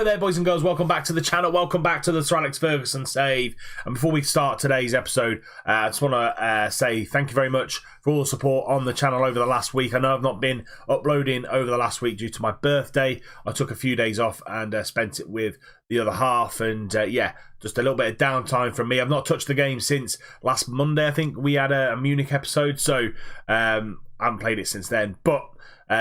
there, boys and girls. Welcome back to the channel. Welcome back to the Sir Alex Ferguson save. And before we start today's episode, I just want to say thank you very much for all the support on the channel over the last week. I know I've not been uploading over the last week due to my birthday. I took a few days off and spent it with the other half. And yeah, just a little bit of downtime from me. I've not touched the game since last Monday. I think we had a Munich episode, so I haven't played it since then. But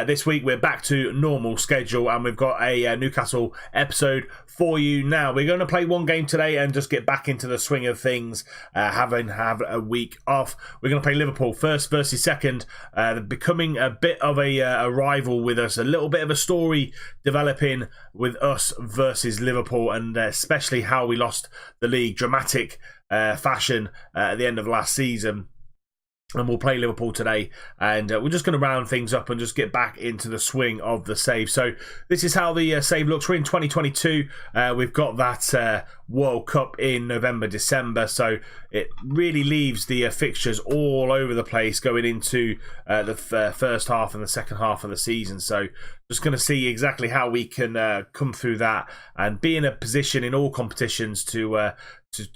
this week we're back to normal schedule and we've got a Newcastle episode for you now. We're going to play one game today and just get back into the swing of things, have a week off. We're going to play Liverpool first versus second, becoming a bit of a rival with us, a little bit of a story developing with us versus Liverpool, and especially how we lost the league, dramatic fashion at the end of last season. And we'll play Liverpool today, and we're just going to round things up and just get back into the swing of the save. So this is how the save looks. We're in 2022. We've got that World Cup in November, December, so it really leaves the fixtures all over the place going into the first half and the second half of the season. So just going to see exactly how we can come through that and be in a position in all competitions to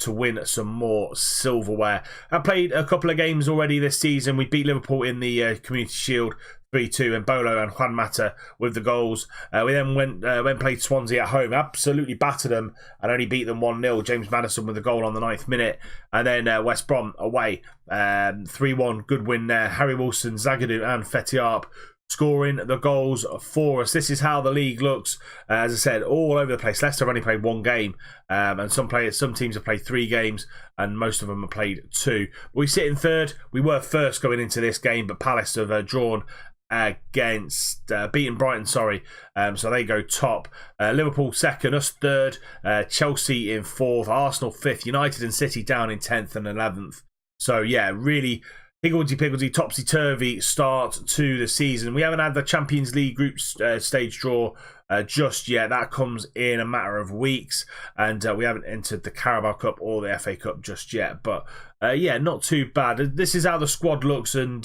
win some more silverware. I played a couple of games already this season. We beat Liverpool in the Community Shield 3-2, and Bolo and Juan Mata with the goals. We then went played Swansea at home, absolutely battered them and only beat them 1-0. James Maddison with the goal on the 9th minute. And then West Brom away, 3-1, good win there. Harry Wilson, Zagadou and Fetiarp scoring the goals for us. This is how the league looks. As I said, all over the place. Leicester have only played one game, and some teams have played 3 games, and most of them have played 2. We sit in third. We were first going into this game, but Palace have drawn against beaten Brighton, so they go top. Liverpool second, us third, Chelsea in 4th, Arsenal 5th, United and City down in 10th and 11th. So yeah, really higgledy-piggledy, topsy-turvy start to the season. We haven't had the Champions League group stage draw just yet. That comes in a matter of weeks, and we haven't entered the Carabao Cup or the FA Cup just yet. But yeah, not too bad. This is how the squad looks, and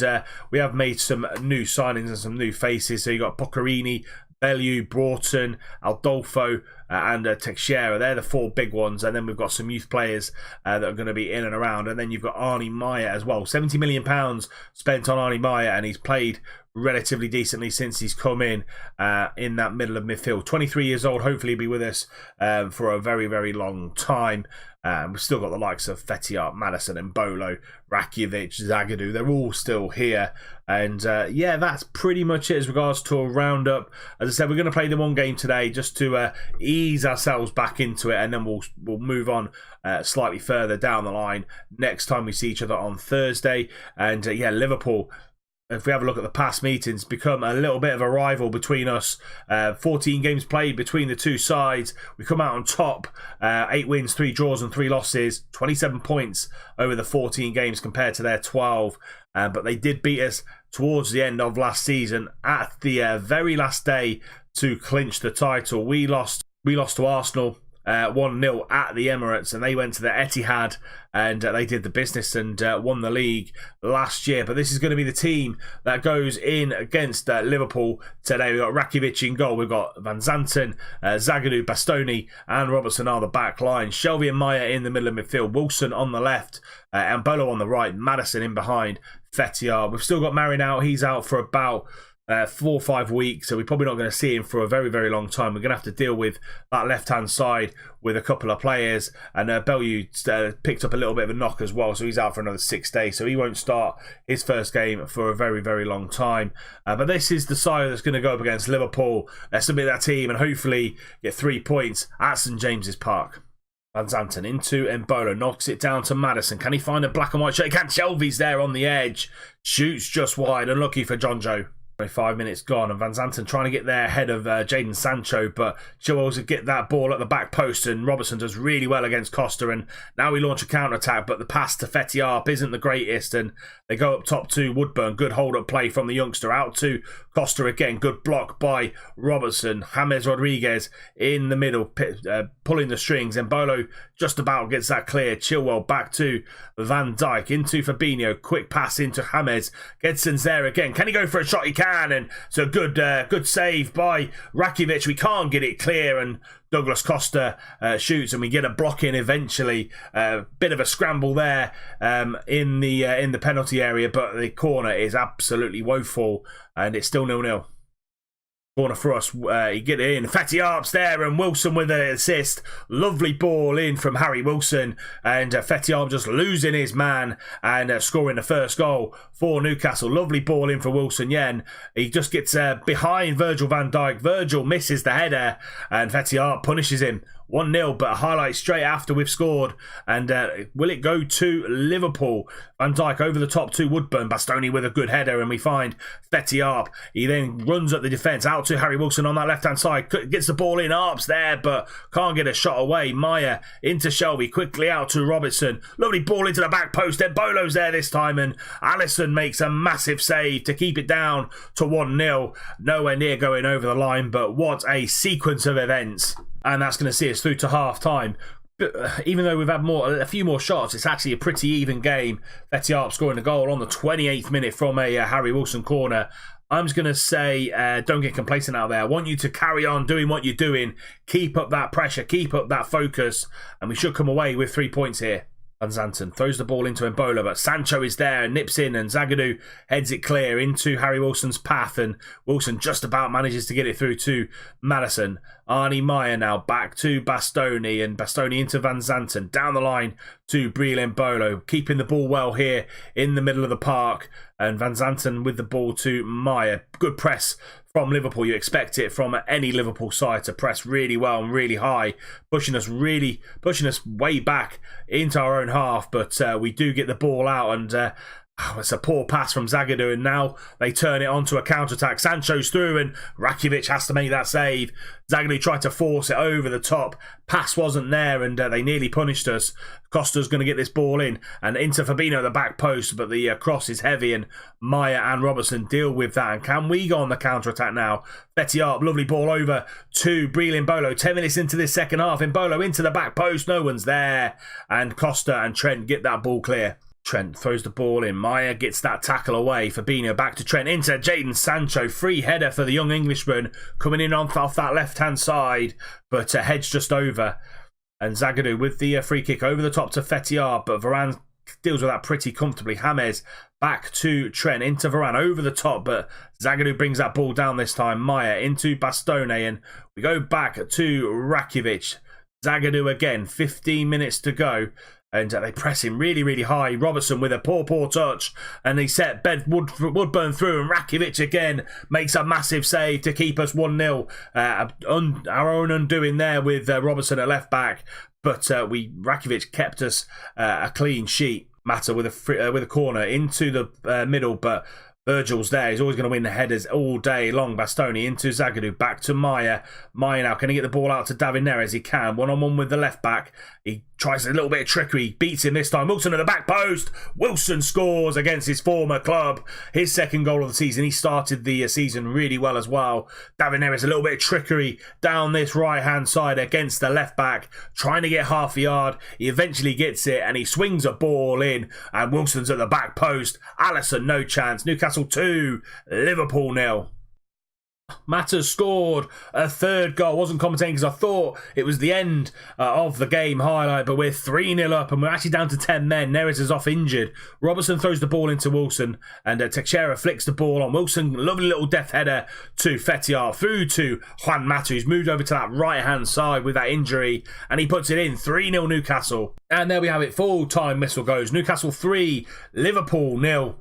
we have made some new signings and some new faces. So you got Boccherini, Bellew, Broughton, Aldolfo and Teixeira. They're the 4 big ones, and then we've got some youth players that are going to be in and around, and then you've got Arnie Meyer as well. £70 million spent on Arnie Meyer, and he's played relatively decently since he's come in that middle of midfield. 23 years old, hopefully he'll be with us for a very, very long time. We've still got the likes of Fetiarp, Maddison and Bolo, Rakitic, Zagadou. They're all still here. And yeah, that's pretty much it as regards to a roundup. As I said, we're going to play the one game today just to ease ourselves back into it, and then we'll move on slightly further down the line next time we see each other on Thursday. And yeah, Liverpool, if we have a look at the past meetings, become a little bit of a rival between us. 14 games played between the two sides. We come out on top, 8 wins, 3 draws and 3 losses, 27 points over the 14 games compared to their 12. But they did beat us towards the end of last season at the very last day to clinch the title. We lost to Arsenal 1-0 at the Emirates, and they went to the Etihad and they did the business and won the league last year. But this is going to be the team that goes in against Liverpool today. We've got Rakitic in goal, we've got Van Zanten, Zagadou, Bastoni and Robertson are the back line, Shelvey and Meyer in the middle of midfield, Wilson on the left, and Bolo on the right, Maddison in behind, Fetiar. We've still got Marin out, he's out for about 4 or 5 weeks, so we're probably not going to see him for a very, very long time. We're going to have to deal with that left-hand side with a couple of players, and Bellew picked up a little bit of a knock as well, so he's out for another 6 days, so he won't start his first game for a very, very long time. But this is the side that's going to go up against Liverpool. Let's submit that team and hopefully get 3 points at St James's Park. Van Zanten into Embolo, knocks it down to Maddison. Can he find a black and white shirt? He can. Shelvey's there on the edge, shoots just wide, unlucky for John Joe. 5 minutes gone, and Van Zanten trying to get there ahead of Jadon Sancho, but Chilwell's to get that ball at the back post, and Robertson does really well against Costa, and now we launch a counter-attack, but the pass to Fetiarp isn't the greatest, and they go up top to Woodburn. Good hold-up play from the youngster, out to Costa again, good block by Robertson. James Rodriguez in the middle, pulling the strings, and Bolo just about gets that clear. Chilwell back to Van Dijk, into Fabinho, quick pass into James. Gedson's there again, can he go for a shot? He can, and so good save by Rakitic. We can't get it clear, and Douglas Costa shoots, and we get a block in eventually. Bit of a scramble there in the penalty area, but the corner is absolutely woeful, and it's still 0-0. Corner for us, you get it in. Fatty Arp's there, and Wilson with an assist. Lovely ball in from Harry Wilson, and Fatty Arp just losing his man and scoring the first goal for Newcastle. Lovely ball in for Wilson Yen. He just gets behind Virgil van Dijk. Virgil misses the header, and Fatty Arp punishes him. 1-0, but a highlight straight after we've scored. And will it go to Liverpool? Van Dijk over the top to Woodburn. Bastoni with a good header, and we find Fatty Arp. He then runs up the defence out to Harry Wilson on that left-hand side. Gets the ball in. Arp's there, but can't get a shot away. Maya into Shelby. Quickly out to Robertson. Lovely ball into the back post. Embolo's there this time, and Alisson makes a massive save to keep it down to 1-0. Nowhere near going over the line, but what a sequence of events. And that's going to see us through to half-time. Even though we've had a few more shots, it's actually a pretty even game. Fatty Arp scoring a goal on the 28th minute from a Harry Wilson corner. I'm just going to say, don't get complacent out there. I want you to carry on doing what you're doing. Keep up that pressure. Keep up that focus. And we should come away with 3 points here. Van Zanten throws the ball into Mbola, but Sancho is there and nips in, and Zagadou heads it clear into Harry Wilson's path, and Wilson just about manages to get it through to Madison. Arnie Meyer now back to Bastoni, and Bastoni into Van Zanten, down the line to Breel Mbolo, keeping the ball well here in the middle of the park, and Van Zanten with the ball to Meyer. Good press from Liverpool. You expect it from any Liverpool side to press really well and really high, pushing us way back into our own half, but we do get the ball out, and it's a poor pass from Zagadou, and now they turn it onto a counter-attack. Sancho's through, and Rakitic has to make that save. Zagadou tried to force it over the top. Pass wasn't there, and they nearly punished us. Costa's going to get this ball in, and into Fabinho at the back post, but the cross is heavy, and Maya and Robertson deal with that. And can we go on the counter-attack now? Fatty Arp, lovely ball over to Breel Mbolo. 10 minutes into this second half. Mbolo into the back post. No one's there, and Costa and Trent get that ball clear. Trent throws the ball in. Maya gets that tackle away. Fabinho back to Trent. Into Jadon Sancho. Free header for the young Englishman. Coming in off that left-hand side. But heads just over. And Zagadou with the free kick over the top to Fatty Arp. But Varane deals with that pretty comfortably. James back to Trent. Into Varane over the top. But Zagadou brings that ball down this time. Maya into Bastoni. And we go back to Rakitic. Zagadou again. 15 minutes to go. And they press him really, really high. Robertson with a poor touch. And he set Woodburn through. And Rakitic again makes a massive save to keep us 1-0. Our own undoing there with Robertson at left back. But Rakitic kept us a clean sheet. Mata with a corner into the middle. But Virgil's there. He's always going to win the headers all day long. Bastoni into Zagadou. Back to Maya. Maya now. Can he get the ball out to David Neres? He can. One-on-one with the left back. He tries a little bit of trickery. Beats him this time. Wilson at the back post. Wilson scores against his former club. His second goal of the season. He started the season really well as well. David Neres, a little bit of trickery down this right-hand side against the left back. Trying to get half a yard. He eventually gets it, and he swings a ball in. And Wilson's at the back post. Alisson, no chance. Newcastle 2, Liverpool 0. Mata scored a third goal. Wasn't commentating because I thought it was the end of the game highlight, but we're 3-0 up and we're actually down to 10 men. Neres is off injured. Robertson throws the ball into Wilson, and Teixeira flicks the ball on. Wilson, lovely little death header to Fatty Arp through to Juan Mata, who's moved over to that right-hand side with that injury, and he puts it in. 3-0 Newcastle. And there we have it. Full-time whistle goes. Newcastle 3, Liverpool 0.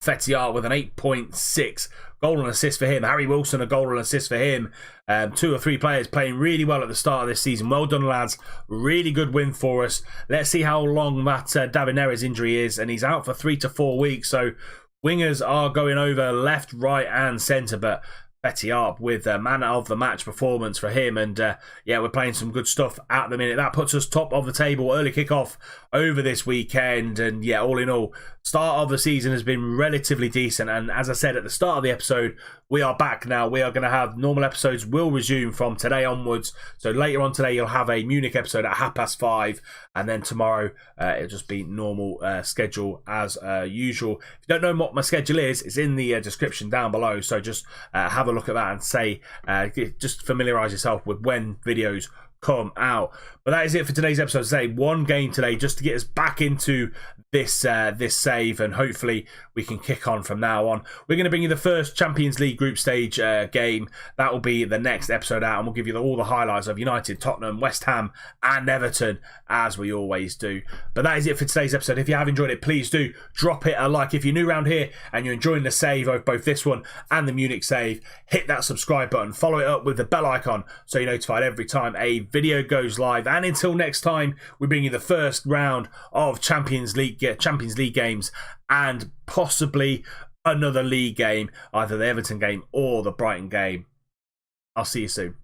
Fatty Arp with an 8.6. Goal and assist for him. Harry Wilson, a goal and assist for him. 2 or 3 players playing really well at the start of this season. Well done, lads. Really good win for us. Let's see how long that David Neres injury is. And he's out for 3 to 4 weeks. So wingers are going over left, right and centre. But Fatty Arp with a man of the match performance for him, and we're playing some good stuff at the minute. That puts us top of the table. Early kickoff over this weekend, and all in all, start of the season has been relatively decent. And as I said at the start of the episode, we are back now. We are going to have normal episodes will resume from today onwards. So later on today, you'll have a Munich episode at 5:30, and then tomorrow it'll just be normal schedule as usual. If you don't know what my schedule is, it's in the description down below. So just have a look at that and say, just familiarise yourself with when videos come out. But that is it for today's episode. Today, one game today just to get us back into this save, and hopefully we can kick on from now on. We're going to bring you the first Champions League group stage game. That will be the next episode out, and we'll give you all the highlights of United, Tottenham, West Ham and Everton, as we always do. But that is it for today's episode. If you have enjoyed it, please do drop it a like. If you're new around here and you're enjoying the save of both this one and the Munich save, hit that subscribe button, follow it up with the bell icon so you're notified every time a video goes live. And until next time, we bring you the first round of Champions League games, and possibly another league game, either the Everton game or the Brighton game. I'll see you soon.